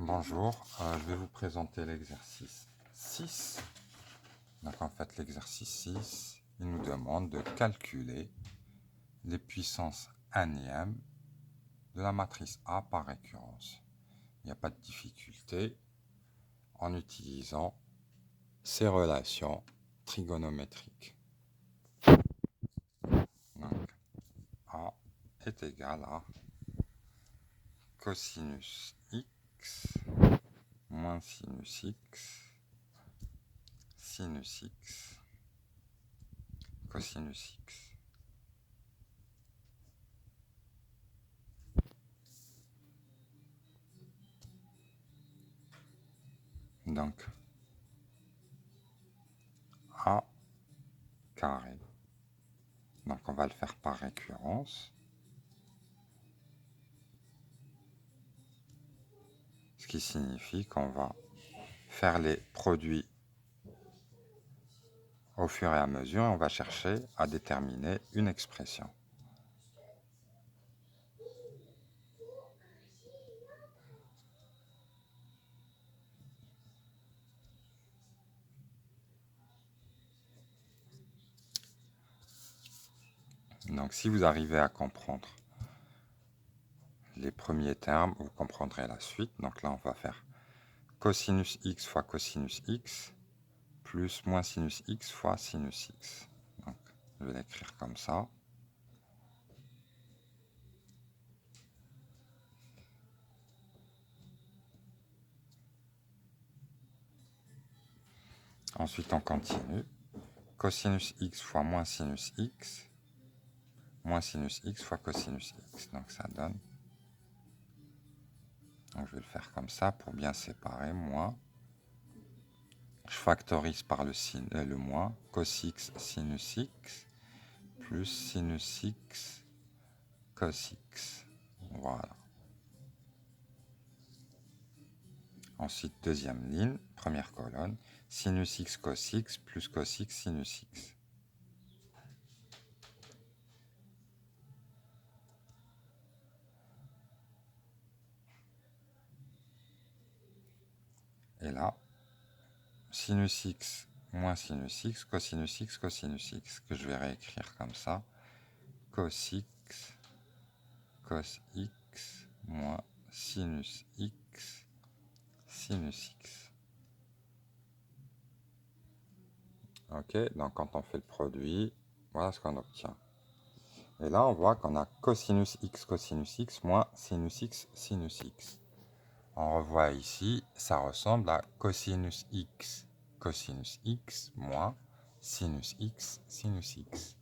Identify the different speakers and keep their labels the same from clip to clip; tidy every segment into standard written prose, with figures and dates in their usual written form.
Speaker 1: Bonjour, je vais vous présenter l'exercice 6. Donc en fait l'exercice 6, il nous demande de calculer les puissances anièmes de la matrice A par récurrence. Il n'y a pas de difficulté en utilisant ces relations trigonométriques. Donc A est égal à cosinus x moins sinus x, sinus x, cosinus x. Donc A carré. Donc on va le faire par récurrence. Ce qui signifie qu'on va faire les produits au fur et à mesure et on va chercher à déterminer une expression. Donc si vous arrivez à comprendre les premiers termes, vous comprendrez la suite. Donc là on va faire cosinus x fois cosinus x plus moins sinus x fois sinus x. Donc je vais l'écrire comme ça. Ensuite on continue. Cosinus x fois moins sinus x fois cosinus x. Donc ça donne. Donc je vais le faire comme ça pour bien séparer. Moins. Je factorise par le moins. Cos x sinus x plus sinus x cos x. Voilà. Ensuite, deuxième ligne, première colonne. Sinus x cos x plus cos x sinus x. Et là, sinus x moins sinus x, cosinus x, cosinus x, que je vais réécrire comme ça. Cos x, cos x, moins sinus x, sinus x. Ok, donc quand on fait le produit, voilà ce qu'on obtient. Et là, on voit qu'on a cosinus x moins sinus x, sinus x. On revoit ici, ça ressemble à cosinus x moins sinus x, sinus x.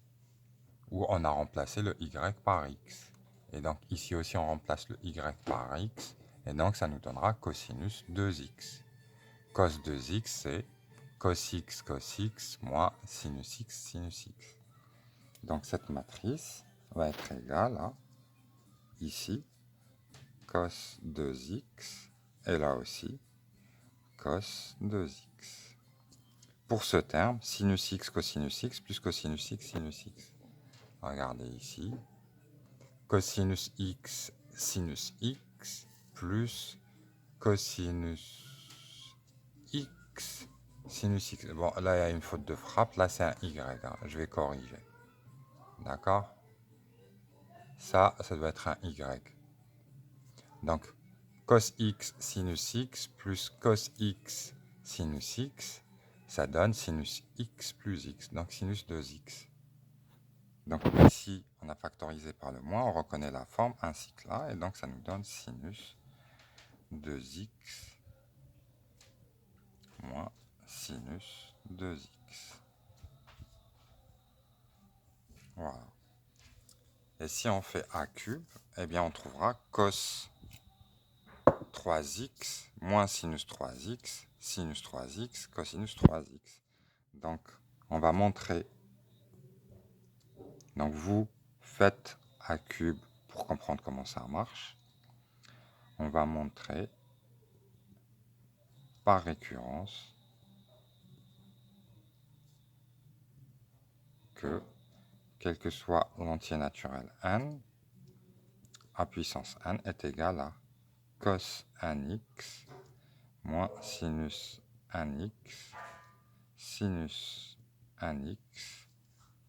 Speaker 1: Où on a remplacé le y par x. Et donc ici aussi, on remplace le y par x. Et donc ça nous donnera cosinus 2x. Cos 2x, c'est cos x moins sinus x, sinus x. Donc cette matrice va être égale à, ici, cos 2x, et là aussi, cos 2x. Pour ce terme, sinus x, cosinus x, plus cosinus x, sinus x. Regardez ici, cosinus x, sinus x, plus cosinus x, sinus x. Bon, là, il y a une faute de frappe, là, c'est un y, hein. Je vais corriger. D'accord? Ça doit être un y. Donc, cos x sinus x plus cos x sinus x, ça donne sinus x plus x, donc sinus 2x. Donc ici, on a factorisé par le moins, on reconnaît la forme ainsi que là, et donc ça nous donne sinus 2x moins sinus 2x. Voilà. Et si on fait a cube, eh bien on trouvera cos 3x moins sinus 3x, sinus 3x, cosinus 3x. Donc, on va montrer. Donc, vous faites a cube pour comprendre comment ça marche. On va montrer par récurrence que, quel que soit l'entier naturel n, a puissance n est égal à cos 1x moins sinus 1x, sinus 1x,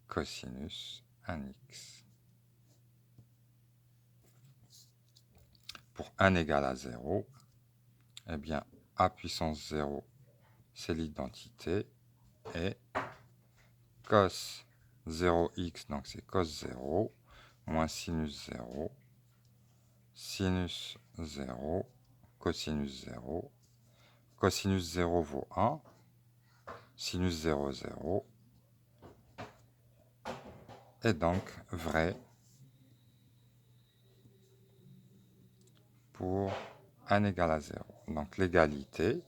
Speaker 1: cosinus 1x. Pour 1 égale à 0, eh bien, a puissance 0, c'est l'identité, et cos 0x, donc c'est cos 0, moins sinus 0, sinus 0, cosinus 0. Cosinus 0 vaut 1, sinus 0, 0, et donc vrai pour 1 égale à 0. Donc l'égalité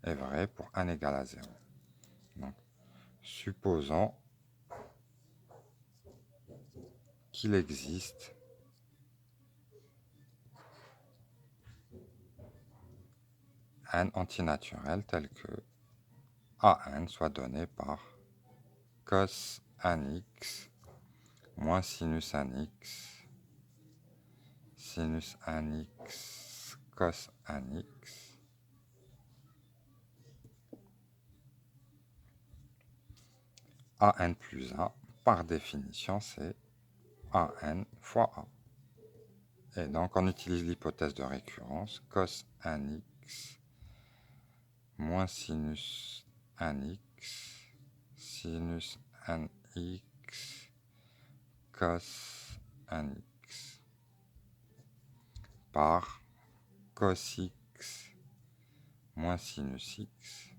Speaker 1: est vraie pour 1 égale à 0. Donc, supposons qu'il existe un antinaturel tel que AN soit donné par cos 1x moins sinus 1x, sinus 1x, cos 1x, AN plus 1, par définition, c'est AN fois A. Et donc, on utilise l'hypothèse de récurrence, cos 1x moins sinus 1x, sinus 1x, cos 1x, par cos x moins sinus x,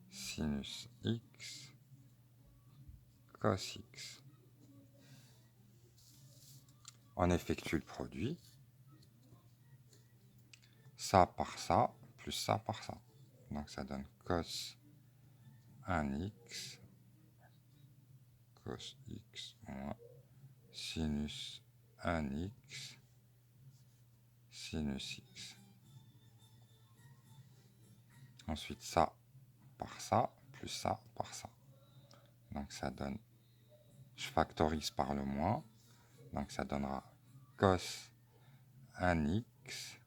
Speaker 1: sinus x, cos x. On effectue le produit, ça par ça, plus ça par ça. Donc ça donne cos 1x, cos x moins sinus 1x, sinus x. Ensuite ça par ça, plus ça par ça. Donc ça donne, je factorise par le moins, donc ça donnera cos 1x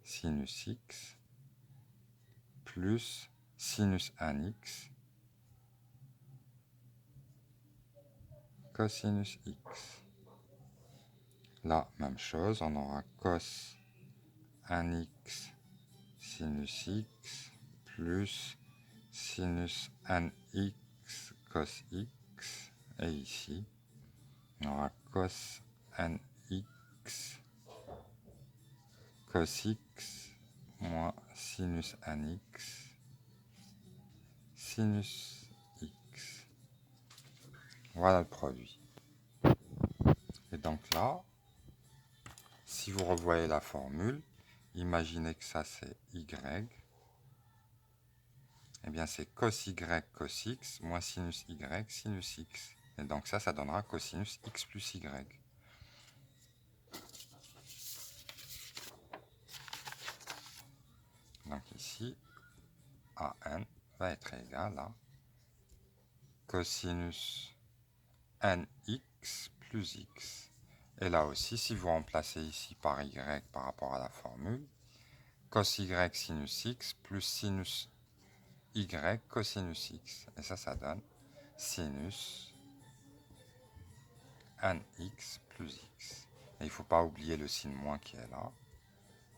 Speaker 1: sinus x plus sinus 1x cosinus x. Là, même chose, on aura cos 1x sinus x plus sinus 1x cos x. Et ici, on aura cos 1x cos x moins sinus 1x sinus x. Voilà le produit. Et donc là, si vous revoyez la formule, imaginez que ça c'est y. Eh bien c'est cos y cos x moins sinus y sinus x. Et donc ça donnera cosinus x plus y. Donc ici, AN va être égal à cosinus nx plus x. Et là aussi, si vous remplacez ici par y par rapport à la formule, cos y sinus x plus sinus y cosinus x. Et ça donne sinus nx plus x. Et il ne faut pas oublier le signe moins qui est là.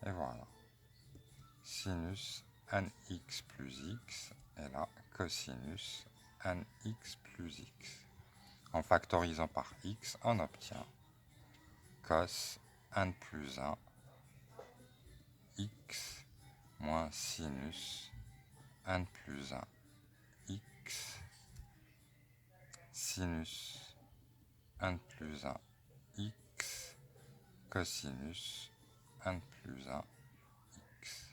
Speaker 1: Et voilà. Sinus nx plus x. Et là, cosinus nx plus x. En factorisant par x, on obtient cos n plus 1 x moins sinus n plus 1 x sinus n plus 1 x cosinus n plus 1 x.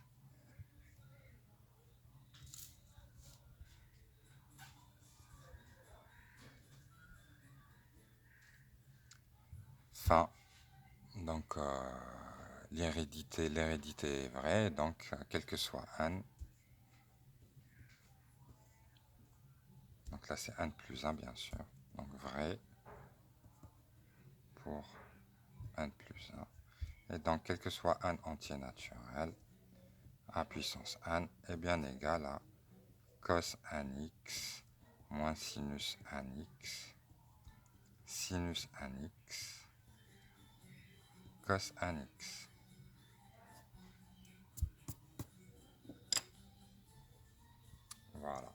Speaker 1: Fin. Donc l'hérédité est vraie, donc quel que soit n. Donc là c'est n plus 1 bien sûr. Donc vrai pour n plus 1. Et donc, quel que soit n entier naturel, a puissance n est bien égal à cos nx moins sinus nx, sinus nx, cos nx. Voilà.